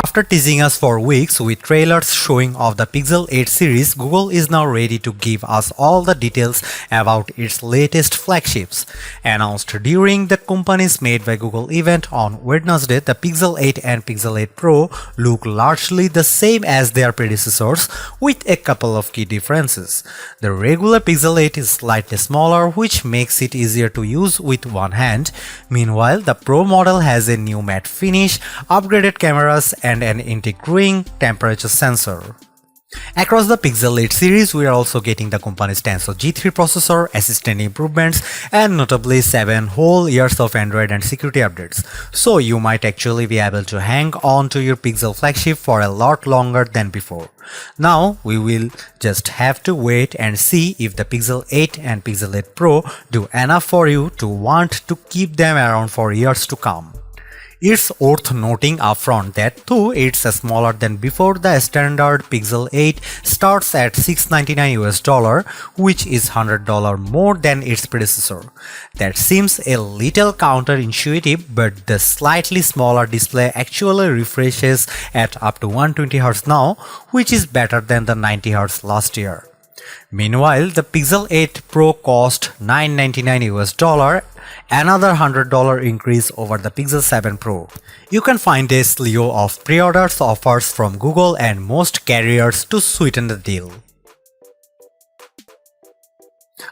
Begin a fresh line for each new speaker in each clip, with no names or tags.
After teasing us for weeks with trailers showing off the Pixel 8 series, Google is now ready to give us all the details about its latest flagships. Announced during the company's Made by Google event on Wednesday, the Pixel 8 and Pixel 8 Pro look largely the same as their predecessors, with a couple of key differences. The regular Pixel 8 is slightly smaller, which makes it easier to use with one hand. Meanwhile, the Pro model has a new matte finish, upgraded cameras, and an integrating temperature sensor. Across the Pixel 8 series, we are also getting the company's Tensor G3 processor, assistant improvements, and notably 7 whole years of Android and security updates. So you might actually be able to hang on to your Pixel flagship for a lot longer than before. Now we will just have to wait and see if the Pixel 8 and Pixel 8 Pro do enough for you to want to keep them around for years to come. It's worth noting upfront that though it's smaller than before, the standard Pixel 8 starts at $699 which is $100 more than its predecessor. That seems a little counterintuitive, but the slightly smaller display actually refreshes at up to 120Hz now, which is better than the 90Hz last year. Meanwhile, the Pixel 8 Pro cost $999, another $100 increase over the Pixel 7 Pro. You can find a slew of pre-orders offers from Google and most carriers to sweeten the deal.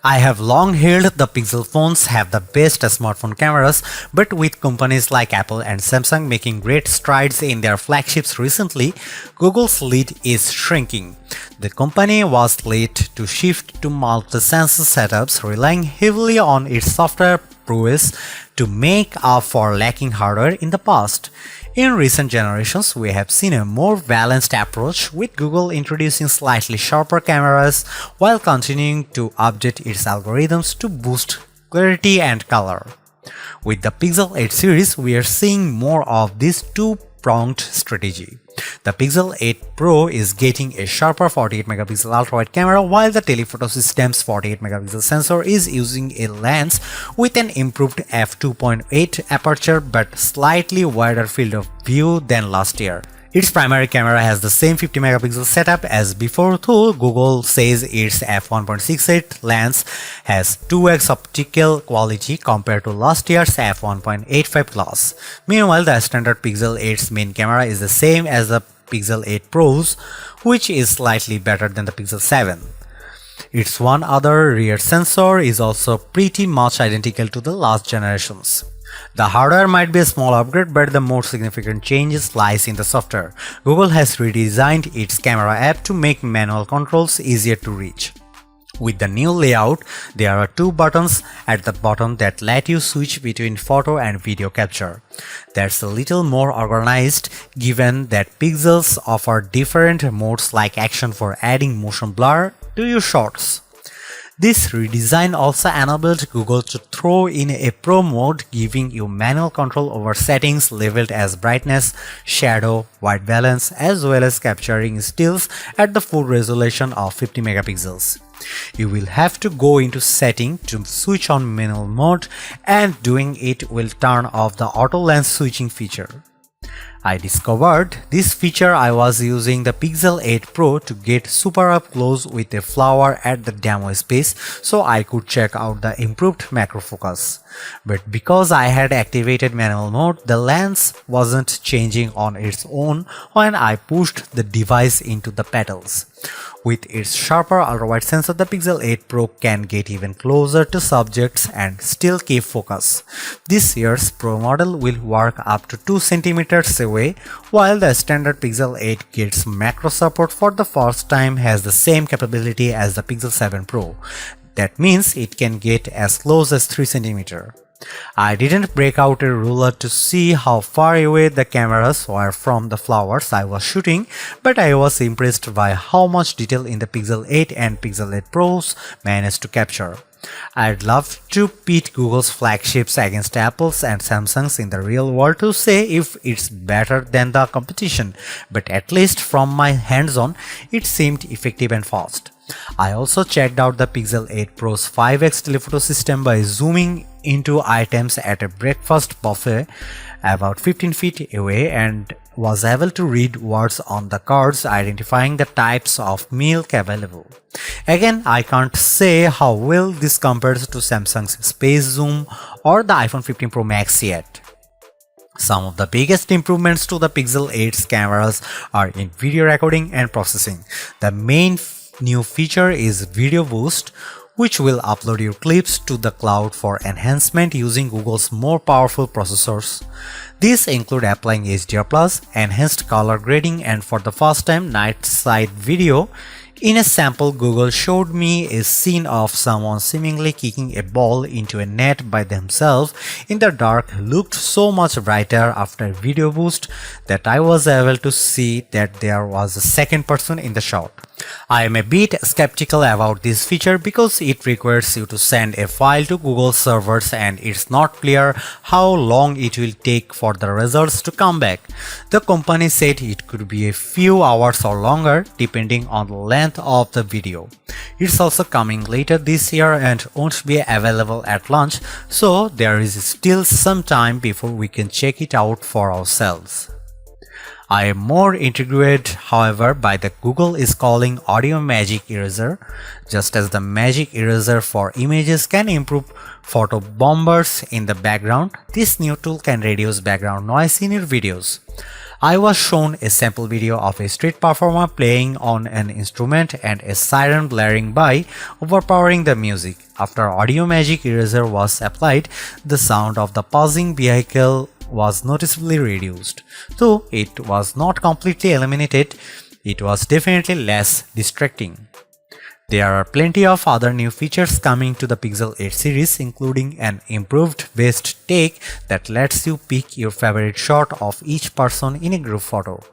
I have long held the Pixel phones have the best smartphone cameras, but with companies like Apple and Samsung making great strides in their flagships recently, Google's lead is shrinking. The company was late to shift to multi-sensor setups, relying heavily on its software prowess to make up for lacking hardware in the past. In recent generations, we have seen a more balanced approach, with Google introducing slightly sharper cameras while continuing to update its algorithms to boost clarity and color. With the Pixel 8 series, we are seeing more of this two-pronged strategy. The Pixel 8 Pro is getting a sharper 48MP ultra-wide camera, while the telephoto system's 48MP sensor is using a lens with an improved f2.8 aperture but slightly wider field of view than last year. Its primary camera has the same 50MP setup as before, though Google says its f1.68 lens has 2x optical quality compared to last year's f1.85 glass. Meanwhile, the standard Pixel 8's main camera is the same as the Pixel 8 Pro's, which is slightly better than the Pixel 7. Its one other rear sensor is also pretty much identical to the last generations. The hardware might be a small upgrade, but the more significant changes lies in the software. Google has redesigned its camera app to make manual controls easier to reach. With the new layout, there are two buttons at the bottom that let you switch between photo and video capture. That's a little more organized, given that Pixels offer different modes like action for adding motion blur to your shots. This redesign also enabled Google to throw in a Pro mode, giving you manual control over settings labeled as brightness, shadow, white balance, as well as capturing stills at the full resolution of 50MP. You will have to go into setting to switch on manual mode, and doing it will turn off the auto lens switching feature. I discovered this feature I was using the Pixel 8 Pro to get super up close with a flower at the demo space so I could check out the improved macro focus. But because I had activated manual mode, the lens wasn't changing on its own when I pushed the device into the pedals. With its sharper ultra-wide sensor, the Pixel 8 Pro can get even closer to subjects and still keep focus. This year's Pro model will work up to 2 cm away, while the standard Pixel 8 gets macro support for the first time, has the same capability as the Pixel 7 Pro. That means it can get as close as 3 cm. I didn't break out a ruler to see how far away the cameras were from the flowers I was shooting, but I was impressed by how much detail in the Pixel 8 and Pixel 8 Pros managed to capture. I'd love to pit Google's flagships against Apple's and Samsung's in the real world to say if it's better than the competition, but at least from my hands-on, it seemed effective and fast. I also checked out the Pixel 8 Pro's 5x telephoto system by zooming into items at a breakfast buffet about 15 feet away, and was able to read words on the cards, identifying the types of milk available. Again, I can't say how well this compares to Samsung's Space Zoom or the iPhone 15 Pro Max yet. Some of the biggest improvements to the Pixel 8's cameras are in video recording and processing. The main new feature is Video Boost, which will upload your clips to the cloud for enhancement using Google's more powerful processors. These include applying HDR+, enhanced color grading, and for the first time, night side video. In a sample, Google showed me a scene of someone seemingly kicking a ball into a net by themselves in the dark looked so much brighter after Video Boost that I was able to see that there was a second person in the shot. I am a bit skeptical about this feature because it requires you to send a file to Google servers and it's not clear how long it will take for the results to come back. The company said it could be a few hours or longer depending on the length of the video. It's also coming later this year and won't be available at launch, so there is still some time before we can check it out for ourselves. I am more intrigued, however, by the Google is calling Audio Magic Eraser. Just as the Magic Eraser for images can improve photo bombers in the background, this new tool can reduce background noise in your videos. I was shown a sample video of a street performer playing on an instrument and a siren blaring by, overpowering the music. After Audio Magic Eraser was applied, the sound of the passing vehicle was noticeably reduced. Though it was not completely eliminated, it was definitely less distracting. There are plenty of other new features coming to the Pixel 8 series, including an improved best take that lets you pick your favorite shot of each person in a group photo.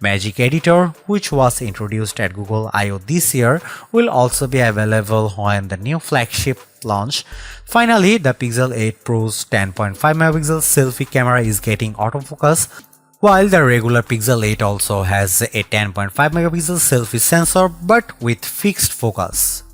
Magic Editor, which was introduced at Google I/O this year, will also be available when the new flagship launch. Finally, the Pixel 8 Pro's 10.5MP selfie camera is getting autofocus, while the regular Pixel 8 also has a 10.5MP selfie sensor but with fixed focus.